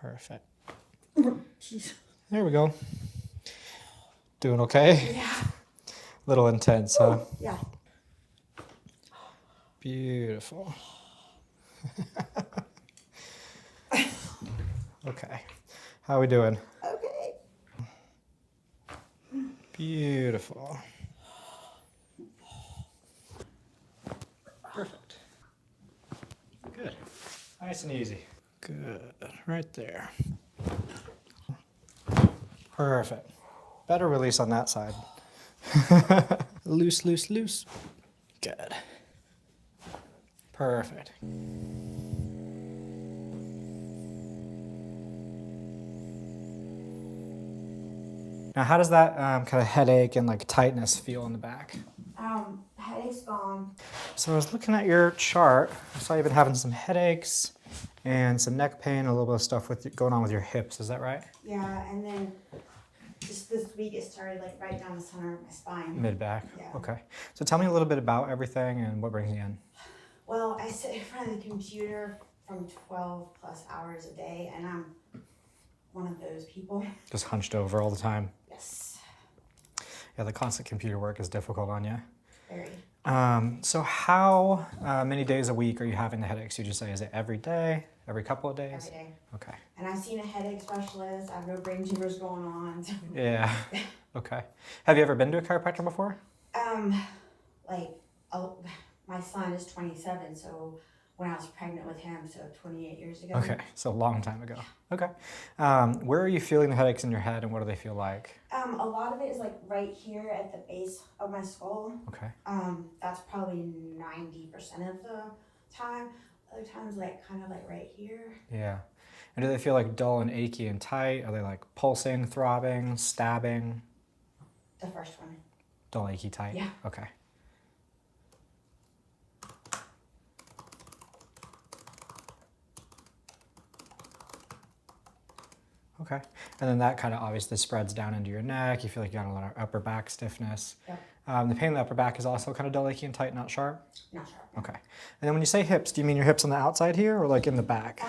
Perfect. Jeez. There we go. Doing okay? Yeah. Little intense, huh? Yeah. Beautiful. Okay. How are we doing? Okay. Beautiful. Perfect. Good. Nice and easy. Good. Right there. Perfect. Better release on that side. Loose, loose, loose. Good. Perfect. Now, how does that kind of headache and like tightness feel in the back? Headache's gone. So I was looking at your chart. I saw you've been having some headaches and some neck pain, a little bit of stuff going on with your hips. Is that right? Yeah, and then just this week it started like right down the center of my spine. Mid-back? Yeah. Okay. So tell me a little bit about everything and what brings you in. Well, I sit in front of the computer from 12 plus hours a day, and I'm one of those people. Just hunched over all the time. Yes. Yeah, the constant computer work is difficult on you. Very. So how many days a week are you having the headaches? You just say, is it every day, every couple of days? Every day. Okay. And I've seen a headache specialist. I have no brain tumors going on. Yeah. Okay. Have you ever been to a chiropractor before? My son is 27, so when I was pregnant with him, so 28 years ago. Okay, so a long time ago. Okay. Where are you feeling the headaches in your head and what do they feel like? A lot of it is like right here at the base of my skull. Okay. That's probably 90% of the time. Other times like kind of like right here. Yeah. And do they feel like dull and achy and tight? Are they like pulsing, throbbing, stabbing? The first one. Dull, achy, tight? Yeah. Okay. Okay. And then that kind of obviously spreads down into your neck. You feel like you got a lot of upper back stiffness. Yep. The pain in the upper back is also kind of dull, achy, and tight, not sharp? Not sharp. Okay. And then when you say hips, do you mean your hips on the outside here or like in the back?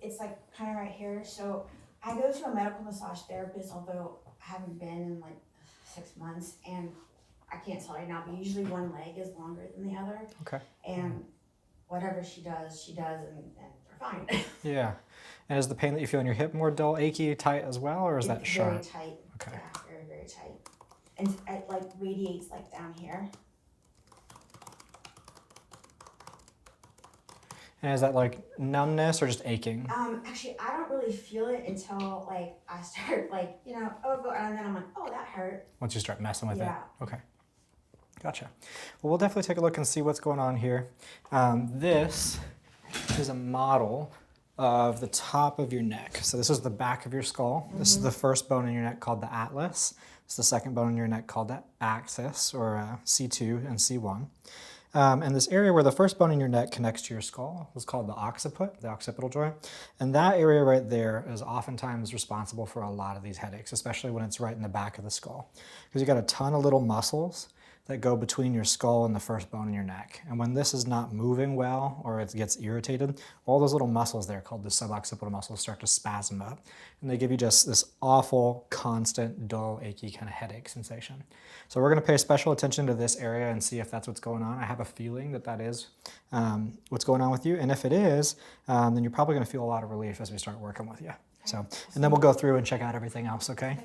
It's like kind of right here. So I go to a medical massage therapist, although I haven't been in like 6 months, and I can't tell right now, but usually one leg is longer than the other. Okay. And whatever she does, and we're fine. Yeah. And is the pain that you feel in your hip more dull, achy, tight as well, or is that sharp? Very tight. Okay. Yeah, very, very tight. And it like radiates like down here. And is that like numbness or just aching? Actually, I don't really feel it until like I start like, and then I'm like, oh, that hurt. Once you start messing with it? Yeah. Okay. Gotcha. Well, we'll definitely take a look and see what's going on here. This is a model of the top of your neck. So this is the back of your skull. This is the first bone in your neck called the atlas. It's the second bone in your neck called the axis, or C2 and C1. And this area where the first bone in your neck connects to your skull is called the occiput, the occipital joint. And that area right there is oftentimes responsible for a lot of these headaches, especially when it's right in the back of the skull. Because you got a ton of little muscles that go between your skull and the first bone in your neck. And when this is not moving well or it gets irritated, all those little muscles there called the suboccipital muscles start to spasm up. And they give you just this awful, constant, dull, achy kind of headache sensation. So we're gonna pay special attention to this area and see if that's what's going on. I have a feeling that that is what's going on with you. And if it is, then you're probably gonna feel a lot of relief as we start working with you. So, and then we'll go through and check out everything else, okay?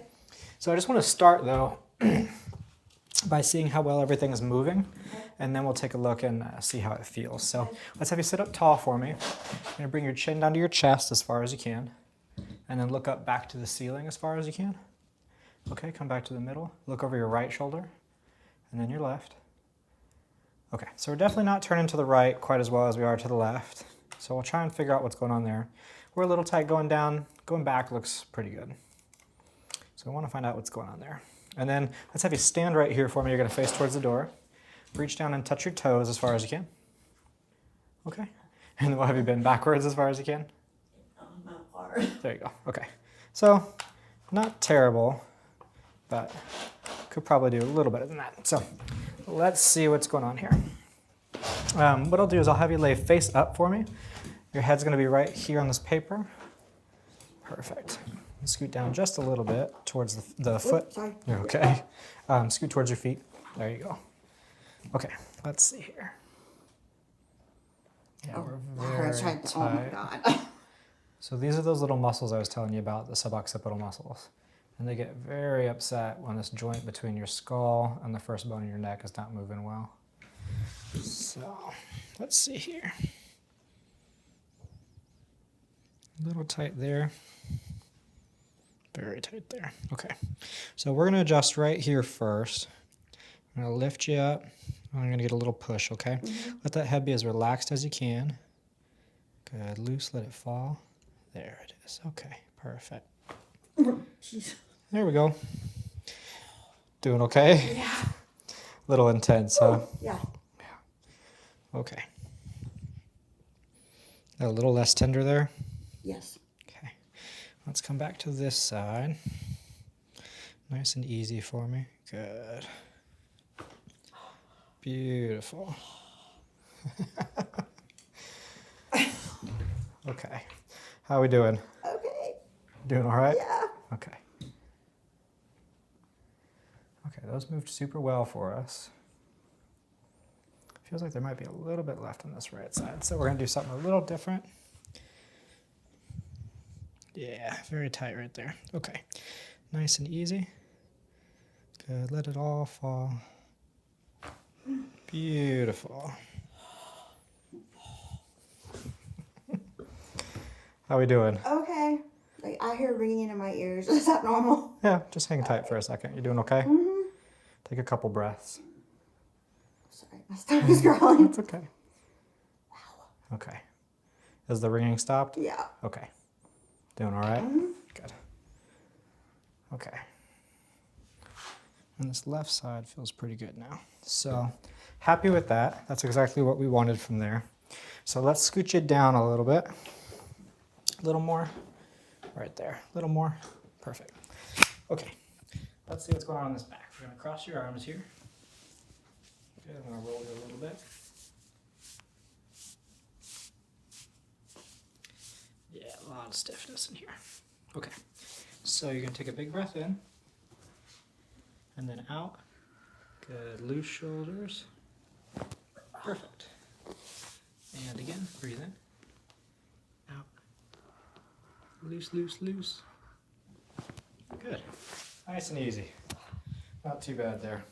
So I just wanna start though, by seeing how well everything is moving, and then we'll take a look and see how it feels. So let's have you sit up tall for me. You're gonna bring your chin down to your chest as far as you can, and then look up back to the ceiling as far as you can. Okay, come back to the middle. Look over your right shoulder, and then your left. Okay, so we're definitely not turning to the right quite as well as we are to the left. So we'll try and figure out what's going on there. We're a little tight going down. Going back looks pretty good. So we wanna find out what's going on there. And then let's have you stand right here for me. You're gonna face towards the door. Reach down and touch your toes as far as you can. Okay. And then we'll have you bend backwards as far as you can. Not hard. There you go. Okay. So not terrible, but could probably do a little better than that. So let's see what's going on here. What I'll do is I'll have you lay face up for me. Your head's gonna be right here on this paper. Perfect. Scoot down just a little bit towards the foot. Oops, sorry. You're okay. Scoot towards your feet. There you go. Okay, let's see here. Yeah, Oh, we're I very was trying to, tight. oh my God. So these are those little muscles I was telling you about, the suboccipital muscles. And they get very upset when this joint between your skull and the first bone in your neck is not moving well. So, let's see here. A little tight there. Very tight there. Okay. So we're going to adjust right here first. I'm going to lift you up. I'm going to get a little push, okay? Let that head be as relaxed as you can. Good. Loose, let it fall. There it is. Okay. Perfect. Jeez. There we go. Doing okay? Yeah. Little intense, huh? Yeah. Okay. A little less tender there? Yes. Okay. Let's come back to this side. Nice and easy for me. Good. Beautiful. Okay. How are we doing? Okay. Doing all right? Yeah. Okay. Okay, those moved super well for us. Feels like there might be a little bit left on this right side, so we're going to do something a little different. Yeah, very tight right there. Okay, nice and easy. Good, let it all fall. Beautiful. How we doing? Okay. Like, I hear ringing in my ears. Is that normal? Yeah, just hang tight for a second. You doing okay? Mm-hmm. Take a couple breaths. Sorry, my stomach's growling. It's okay. Okay. Is the ringing stopped? Yeah. Okay. Doing all right? Mm-hmm. Good. Okay. And this left side feels pretty good now. So happy with that. That's exactly what we wanted from there. So let's scoot you down a little bit. A little more. Right there. A little more. Perfect. Okay. Let's see what's going on in this back. We're going to cross your arms here. Good. I'm going to roll you a little bit. Yeah, a lot of stiffness in here. Okay. So you're going to take a big breath in. And then out. Good. Loose shoulders. Perfect. And again, breathe in. Out. Loose, loose, loose. Good. Nice and easy. Not too bad there.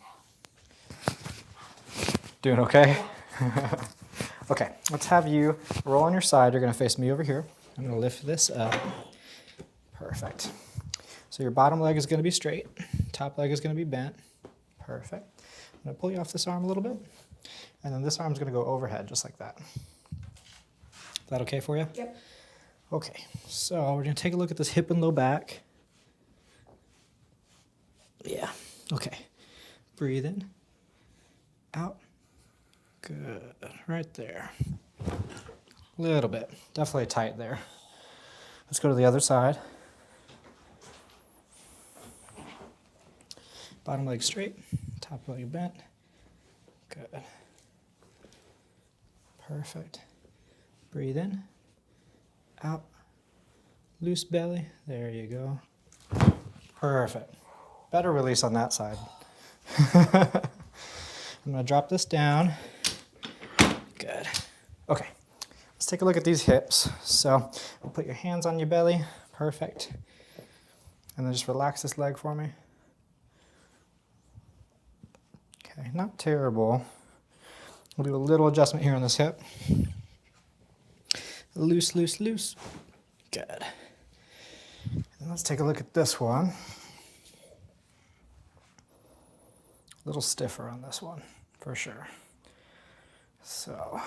Doing okay? Okay, let's have you roll on your side. You're going to face me over here. I'm going to lift this up. Perfect. So your bottom leg is going to be straight. Top leg is going to be bent. Perfect. I'm going to pull you off this arm a little bit. And then this arm's going to go overhead, just like that. Is that okay for you? Yep. Okay, so we're going to take a look at this hip and low back. Yeah, okay. Breathe in. Out. Good. Right there. A little bit. Definitely tight there. Let's go to the other side. Bottom leg straight. Top leg bent. Good. Perfect. Breathe in. Out. Loose belly. There you go. Perfect. Better release on that side. I'm going to drop this down. Good. Okay. Let's take a look at these hips. So we'll put your hands on your belly. Perfect. And then just relax this leg for me. Okay, not terrible. We'll do a little adjustment here on this hip. Loose, loose, loose. Good. And let's take a look at this one. A little stiffer on this one, for sure. So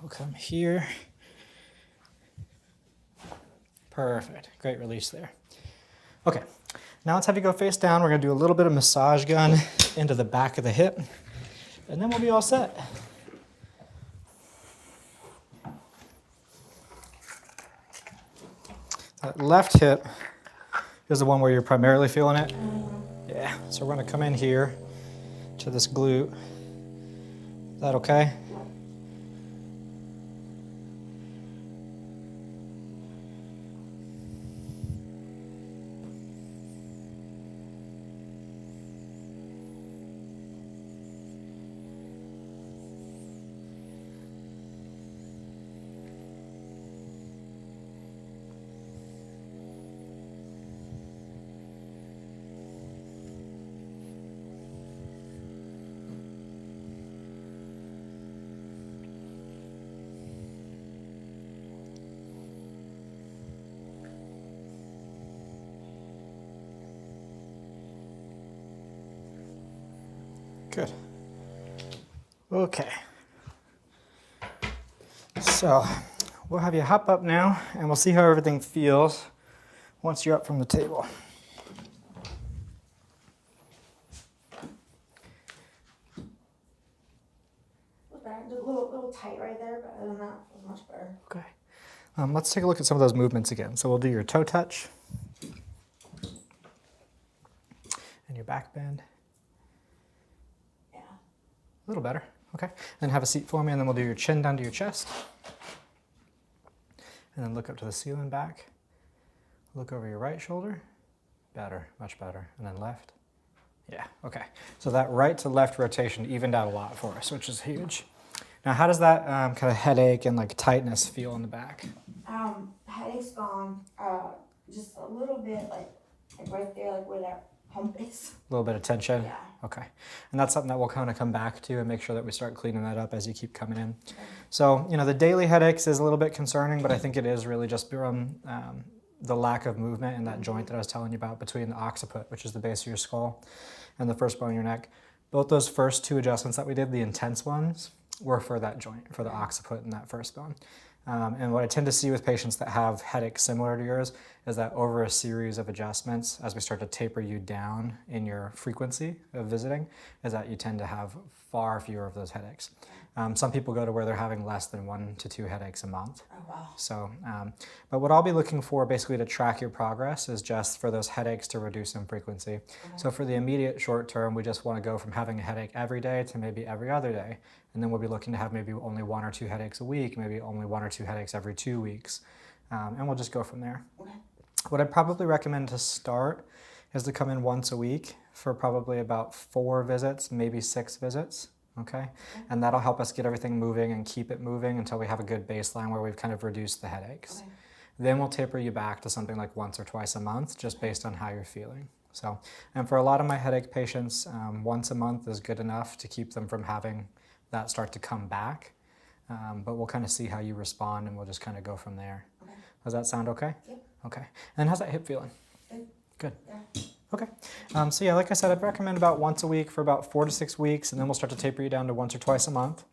we'll come here. Perfect. Great release there. Okay. Now let's have you go face down. We're going to do a little bit of massage gun into the back of the hip, and then we'll be all set. That left hip is the one where you're primarily feeling it. Yeah. So we're going to come in here to this glute. Is that okay? Good. Okay. So we'll have you hop up now and we'll see how everything feels once you're up from the table. A little tight right there, but other than that, it was much better. Okay. Let's take a look at some of those movements again. So we'll do your toe touch and your back bend. Yeah. A little better. Okay. Then have a seat for me, and then we'll do your chin down to your chest. And then look up to the ceiling back. Look over your right shoulder. Better, much better. And then left. Yeah, okay. So that right to left rotation evened out a lot for us, which is huge. Now, how does that kind of headache and like tightness feel in the back? Headache's gone. Just a little bit, like right there, like where that pump is. A little bit of tension? Yeah. Okay. And that's something that we'll kind of come back to and make sure that we start cleaning that up as you keep coming in. Okay. So, the daily headaches is a little bit concerning, but I think it is really just from the lack of movement in that joint that I was telling you about between the occiput, which is the base of your skull, and the first bone in your neck. Both those first two adjustments that we did, the intense ones, were for that joint, for the occiput and that first bone. And what I tend to see with patients that have headaches similar to yours is that over a series of adjustments, as we start to taper you down in your frequency of visiting, is that you tend to have far fewer of those headaches. Some people go to where they're having less than 1 to 2 headaches a month. Oh, wow. So, but what I'll be looking for basically to track your progress is just for those headaches to reduce in frequency. Okay. So for the immediate short term, we just want to go from having a headache every day to maybe every other day. And then we'll be looking to have maybe only 1 or 2 headaches a week, maybe only 1 or 2 headaches every 2 weeks. And we'll just go from there. Okay. What I'd probably recommend to start is to come in once a week for probably about 4 visits, maybe 6 visits. Okay? And that'll help us get everything moving and keep it moving until we have a good baseline where we've kind of reduced the headaches. Okay. Then we'll taper you back to something like once or twice a month, just based on how you're feeling. So, and for a lot of my headache patients, once a month is good enough to keep them from having that start to come back. But we'll kind of see how you respond, and we'll just kind of go from there. Okay. Does that sound okay? Yep. Okay. And how's that hip feeling? Good. Good. Yeah. Okay. So yeah, like I said, I'd recommend about once a week for about 4 to 6 weeks, and then we'll start to taper you down to once or twice a month.